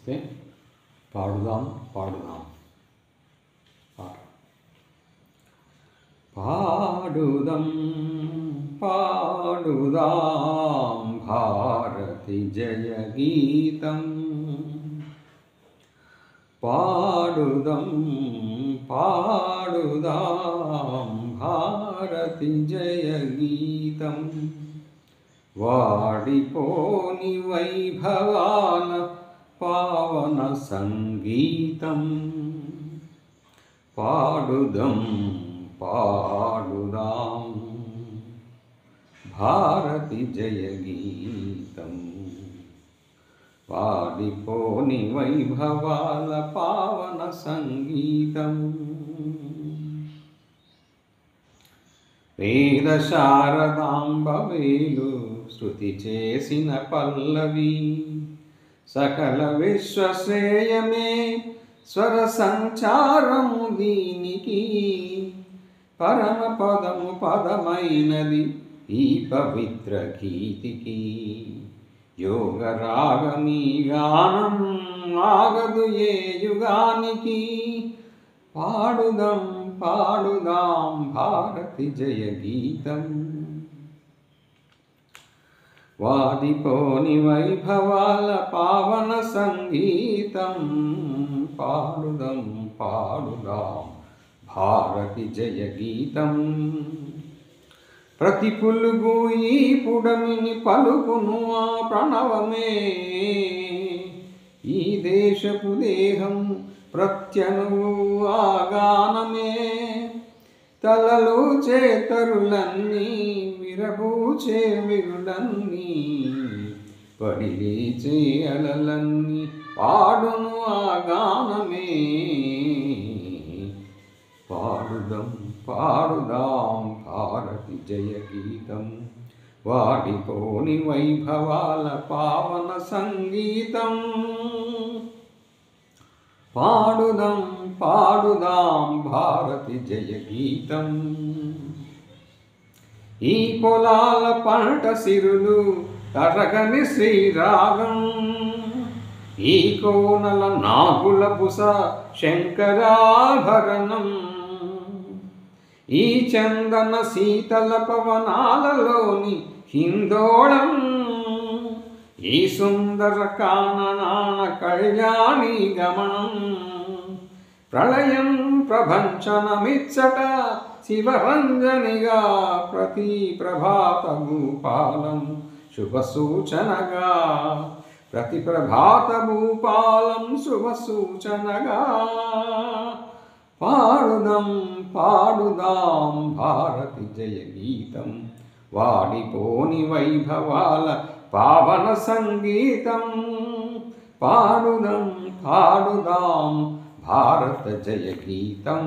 Okay, పాడుదాం పాడుదాం పాట. పాడుదాం పాడుదాం భారతి జయ గీతం. పాడుదాం పాడుదాం భారతి జయ గీతం. వాడిపోని వైభవాల పావన సంగీతం. పాడుదాం పాడుదాం భారతి జయ గీతం. వాడిపోని వైభవాల పావన సంగీతం. వేద శారదాంబ వేలు శృతి చేసిన పల్లవి. సకల విశ్వశ్రేయమే స్వర సంచారము దీనికి. పరమ పదము పదమైనది ఈ పవిత్ర గీతికి. యోగ రాగమీ గానం ఆగదు ఏ యుగానికి. పాడుదాం పాడుదాం భారతి జయ గీతం. వాడిపోని వైభవాల పావన సంగీతం. పాడుదాం పాడుదాం భారతి జయ గీతం. ప్రతి పులుగు ఈ పుడమిని పలుకును ఆ ప్రణవమే. ఈ దేశపు దేహం ప్రత్యనువు ఆ గానమే. తలలు చేతరులన్నీ విరబూచే విరులన్నీ. పడిలేచే అలలన్నీ పాడును ఆ గానమే. పాడుదాం పాడుదాం భారతి జయ గీతం. వాడిపోని వైభవాల పావన సంగీతం. పాడుదాం పాడుదాం భారతి జయ గీతం. ఈ పొలాల పంట సిరులు తరగని శ్రీరాగం. ఈ కోనల నాగుల బుస శంకరాభరణం. ఈ చందన శీతల పవనాలలోని హిందోళం. ఈ సుందర కాననాన కళ్యాణి గమనం. ప్రళయం ప్రభంచనమిచ్చట శివరంజనిగా. ప్రతి ప్రభాత భూపాలం శుభ సూచనగా. ప్రతి ప్రభాత భూపాలం శుభ సూచనగా. పాడుదాం పాడుదాం భారతి జయ గీతం. వాడిపోని వైభవాల పావన సంగీతం. పాడుదాం పాడుదాం భారత జయ గీతం.